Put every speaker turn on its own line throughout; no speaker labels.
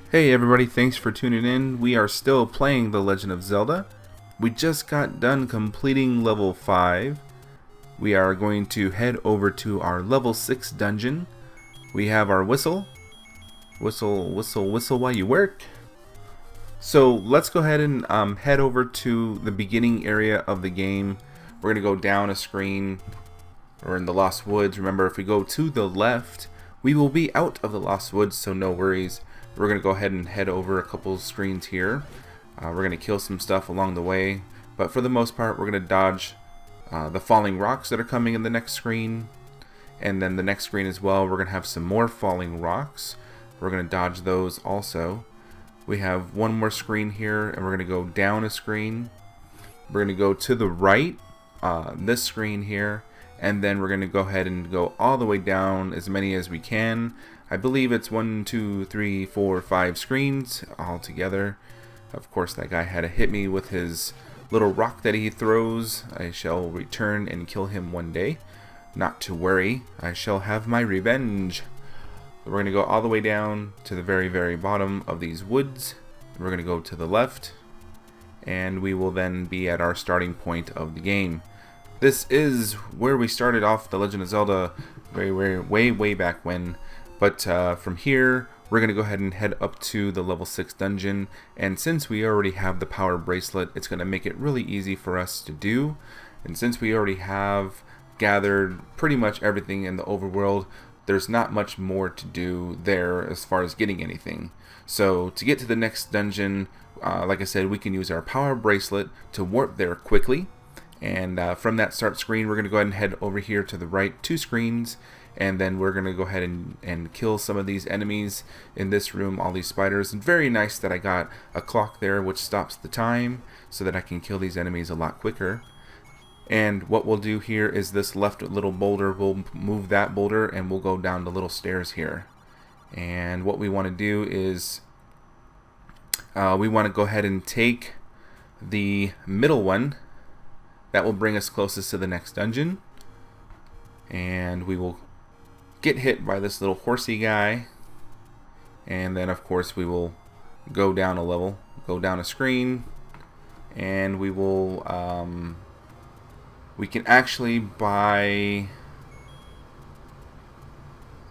Hey everybody, thanks for tuning in. We are still playing The Legend of Zelda. We just got done completing level 5. We are going to head over to our level 6 dungeon. We have our whistle. Whistle, whistle, whistle while you work. So let's go ahead and head over to the beginning area of the game. We're going to go down a screen. We're in the Lost Woods. Remember, if we go to the left, we will be out of the Lost Woods, so no worries. We're going to go ahead and head over a couple of screens here. We're going to kill some stuff along the way, but for the most part, we're going to dodge the falling rocks that are coming in the next screen. And then the next screen as well, we're going to have some more falling rocks. We're going to dodge those also. We have one more screen here, and we're going to go down a screen. We're going to go to the right, this screen here, and then we're going to go ahead and go all the way down as many as we can. I believe it's 1, 2, 3, 4, 5 screens all together. Of course, that guy had to hit me with his little rock that he throws. I shall return and kill him one day. Not to worry, I shall have my revenge. We're going to go all the way down to the very, very bottom of these woods. We're going to go to the left, and we will then be at our starting point of the game. This is where we started off The Legend of Zelda way back when. But from here, we're going to go ahead and head up to the level 6 dungeon. And since we already have the power bracelet, it's going to make it really easy for us to do. And since we already have gathered pretty much everything in the overworld, there's not much more to do there as far as getting anything. So to get to the next dungeon, like I said, we can use our power bracelet to warp there quickly. And from that start screen, we're going to go ahead and head over here to the right 2 screens. And then we're going to go ahead and kill some of these enemies in this room, all these spiders. And very nice that I got a clock there which stops the time so that I can kill these enemies a lot quicker. And what we'll do here is this left little boulder, we'll move that boulder and we'll go down the little stairs here. And what we want to do is we want to go ahead and take the middle one. That will bring us closest to the next dungeon. And we will get hit by this little horsey guy. And then of course we will go down a level, go down a screen. And we will we can actually buy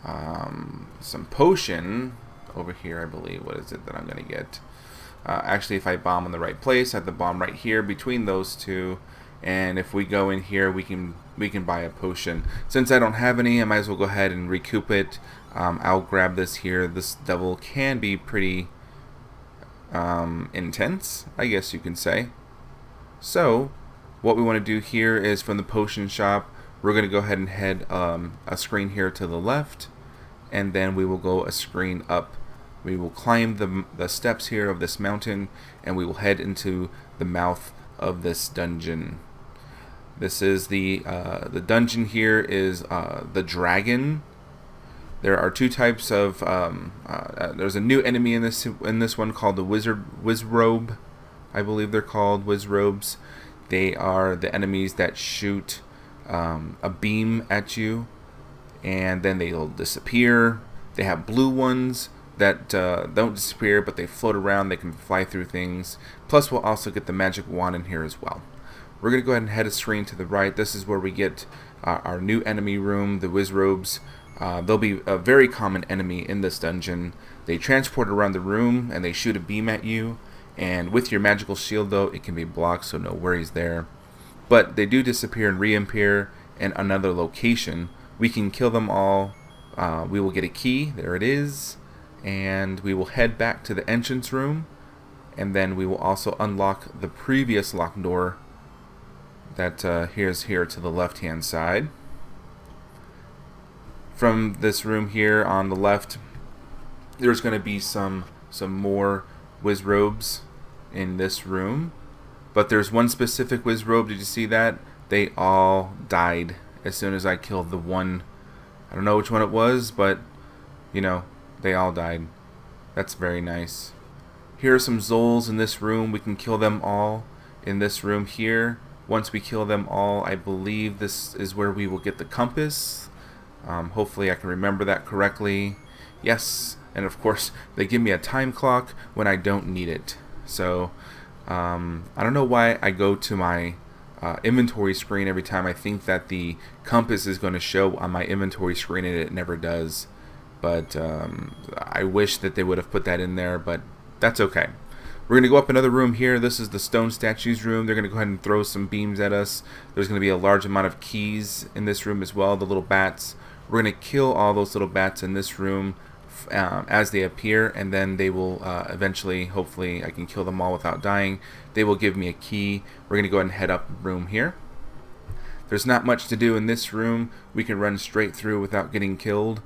some potion over here, I believe. What is it that I'm gonna get? Actually, if I bomb in the right place, I have the bomb right here between those two. And if we go in here, we can buy a potion. Since I don't have any, I might as well go ahead and recoup it. I'll grab this here. This devil can be pretty intense, I guess you can say. So what we want to do here is from the potion shop, we're going to go ahead and head a screen here to the left, and then we will go a screen up. We will climb the steps here of this mountain, and we will head into the mouth of this dungeon. This is the dungeon here is the dragon. There are 2 types of there's a new enemy in this one called the Wizrobe. I believe they're called Wizrobes. They are the enemies that shoot a beam at you, and then they'll disappear. They have blue ones that don't disappear, but they float around. They can fly through things. Plus, we'll also get the magic wand in here as well. We're going to go ahead and head a screen to the right. This is where we get our new enemy room, the Wizrobes. They'll be a very common enemy in this dungeon. They transport around the room, and they shoot a beam at you. And with your magical shield, though, it can be blocked, so no worries there. But they do disappear and reappear in another location. We can kill them all. We will get a key. There it is. And we will head back to the entrance room, and then we will also unlock the previous locked door that here's here to the left hand side. From this room here on the left, there's going to be some more Wizrobes in this room, but there's one specific Wizrobe. Did you see that? They all died as soon as I killed the one. I don't know which one it was, but you know, they all died. That's very nice. Here are some Zols in this room. We can kill them all in this room here. Once we kill them all, I believe this is where we will get the compass. Hopefully I can remember that correctly. Yes, and of course they give me a time clock when I don't need it. So I don't know why I go to my inventory screen every time I think that the compass is going to show on my inventory screen, and it never does. But I wish that they would have put that in there, but that's okay. We're going to go up another room here. This is the stone statues room. They're going to go ahead and throw some beams at us. There's going to be a large amount of keys in this room as well, the little bats. We're going to kill all those little bats in this room as they appear, and then they will eventually, hopefully I can kill them all without dying. They will give me a key. We're going to go ahead and head up room here. There's not much to do in this room. We can run straight through without getting killed.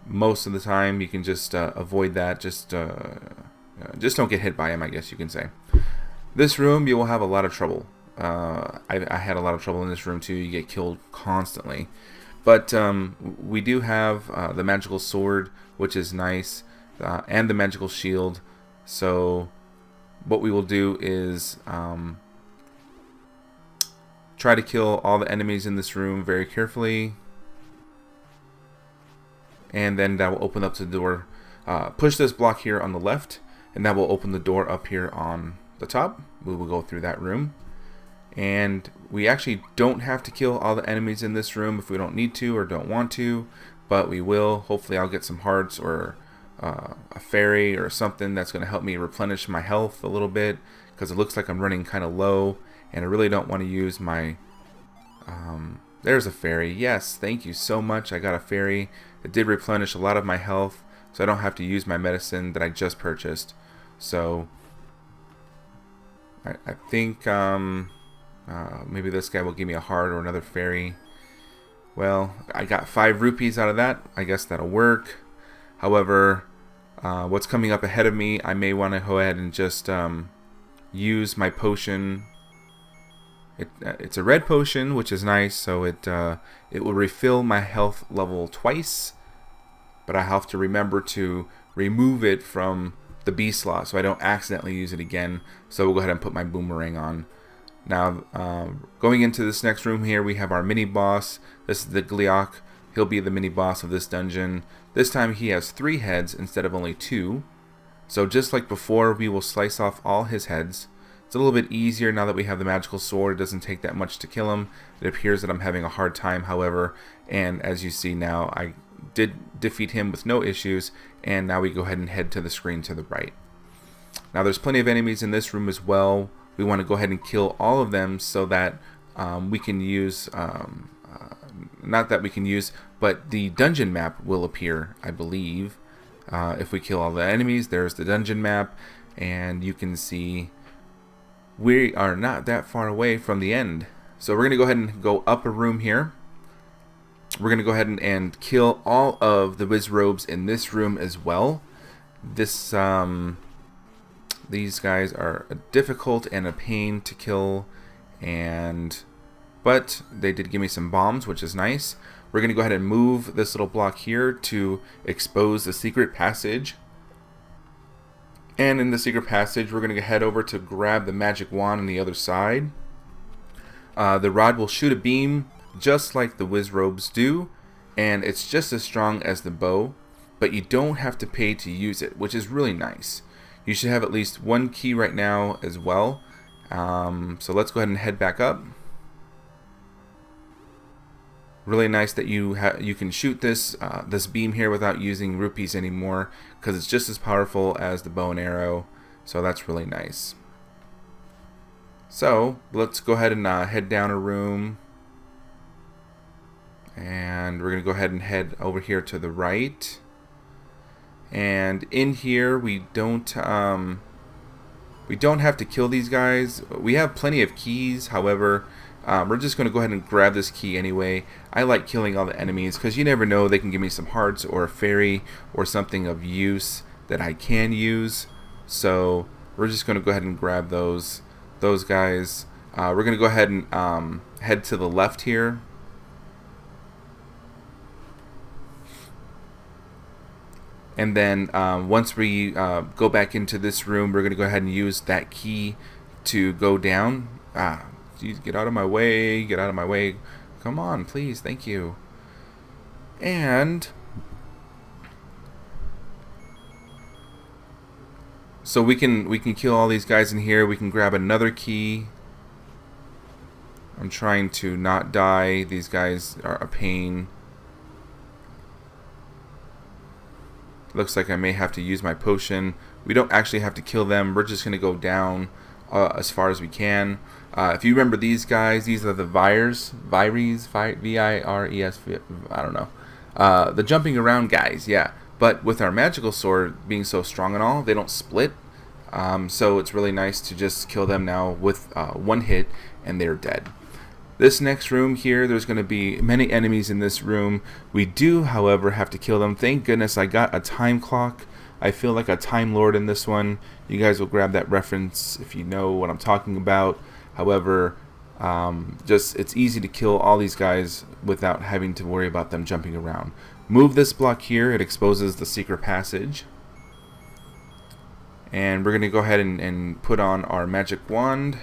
Most of the time you can just avoid that. Just don't get hit by him, I guess you can say. This room, you will have a lot of trouble. I had a lot of trouble in this room too. You get killed constantly. But we do have the magical sword, which is nice, and the magical shield. So what we will do is try to kill all the enemies in this room very carefully. And then that will open up the door. Push this block here on the left, and that will open the door up here on the top. We will go through that room. And we actually don't have to kill all the enemies in this room if we don't need to or don't want to, but we will. Hopefully I'll get some hearts or a fairy or something that's going to help me replenish my health a little bit, because it looks like I'm running kind of low, and I really don't want to use my... there's a fairy. Yes, thank you so much. I got a fairy. It did replenish a lot of my health, so I don't have to use my medicine that I just purchased. So I think... maybe this guy will give me a heart or another fairy. Well, I got 5 rupees out of that. I guess that'll work. However, what's coming up ahead of me, I may want to go ahead and just use my potion. It's a red potion, which is nice, so it will refill my health level twice. But I have to remember to remove it from the B slot so I don't accidentally use it again. So we'll go ahead and put my boomerang on. Now, going into this next room here, we have our mini boss. This is the Gliok. He'll be the mini boss of this dungeon. This time he has 3 heads instead of only 2. So just like before, we will slice off all his heads. It's a little bit easier now that we have the magical sword. It doesn't take that much to kill him. It appears that I'm having a hard time, however, and as you see now, I did defeat him with no issues, and now we go ahead and head to the screen to the right. Now there's plenty of enemies in this room as well. We want to go ahead and kill all of them so that we can use, not that we can use, but the dungeon map will appear, I believe. If we kill all the enemies, there's the dungeon map, and you can see we are not that far away from the end. So we're going to go ahead and go up a room here. We're going to go ahead and kill all of the Wizrobes in this room as well. This... These guys are difficult and a pain to kill, but they did give me some bombs, which is nice. We're going to go ahead and move this little block here to expose the secret passage. And in the secret passage, we're going to head over to grab the magic wand on the other side. The rod will shoot a beam just like the Wizrobes do, and it's just as strong as the bow, but you don't have to pay to use it, which is really nice. You should have at least 1 key right now as well. So let's go ahead and head back up. Really nice that you can shoot this this beam here without using rupees anymore, because it's just as powerful as the bow and arrow. So that's really nice. So let's go ahead and head down a room, and we're gonna go ahead and head over here to the right. And in here we don't have to kill these guys. We have plenty of keys, however, we're just going to go ahead and grab this key anyway. I like killing all the enemies because you never know, they can give me some hearts or a fairy or something of use that I can use. So we're just going to go ahead and grab those guys. We're going to go ahead and head to the left here. And then once we go back into this room, we're going to go ahead and use that key to go down. Geez, get out of my way. Get out of my way. Come on, please. Thank you. And So we can kill all these guys in here. We can grab another key. I'm trying to not die. These guys are a pain. Looks like I may have to use my potion. We don't actually have to kill them. We're just going to go down as far as we can. If you remember these guys, these are the Vires, V-I-R-E-S, I don't know. The jumping around guys, yeah. But with our magical sword being so strong and all, they don't split. So it's really nice to just kill them now with one hit and they're dead. This next room here, there's going to be many enemies in this room. We do, however, have to kill them. Thank goodness I got a time clock. I feel like a Time Lord in this one. You guys will grab that reference if you know what I'm talking about. However, it's easy to kill all these guys without having to worry about them jumping around. Move this block here. It exposes the secret passage. And we're going to go ahead and put on our magic wand.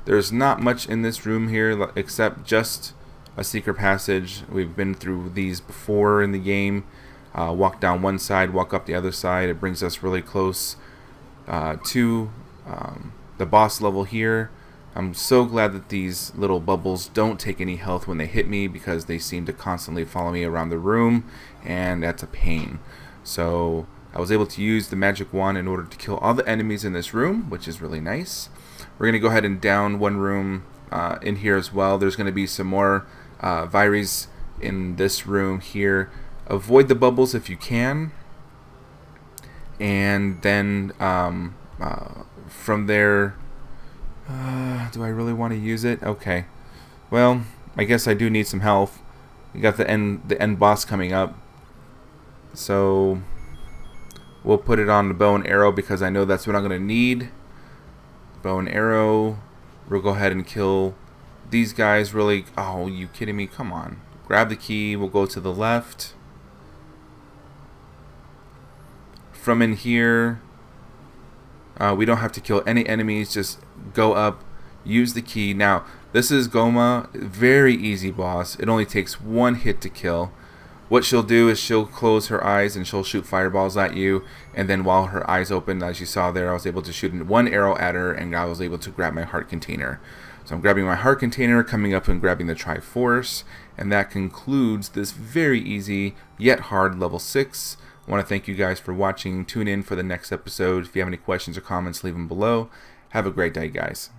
There's not much in this room here except just a secret passage. We've been through these before in the game. Walk down one side, walk up the other side. It brings us really close to the boss level here. I'm so glad that these little bubbles don't take any health when they hit me, because they seem to constantly follow me around the room, and that's a pain. So I was able to use the magic wand in order to kill all the enemies in this room, which is really nice. We're going to go ahead and down one room in here as well. There's going to be some more Vires in this room here. Avoid the bubbles if you can. And then from there, do I really want to use it? Okay. Well, I guess I do need some health. We got the end boss coming up. So we'll put it on the bow and arrow because I know that's what I'm going to need. Bow and arrow. We'll go ahead and kill these guys really. Oh, you kidding me? Come on. Grab the key. We'll go to the left. From in here, we don't have to kill any enemies. Just go up, use the key. Now, this is Goma. Very easy boss. It only takes one hit to kill. What she'll do is she'll close her eyes and she'll shoot fireballs at you, and then while her eyes open, as you saw there, I was able to shoot one arrow at her, and I was able to grab my heart container. So I'm grabbing my heart container, coming up and grabbing the Triforce, and that concludes this very easy yet hard level 6. I want to thank you guys for watching. Tune in for the next episode. If you have any questions or comments, leave them below. Have a great day, guys.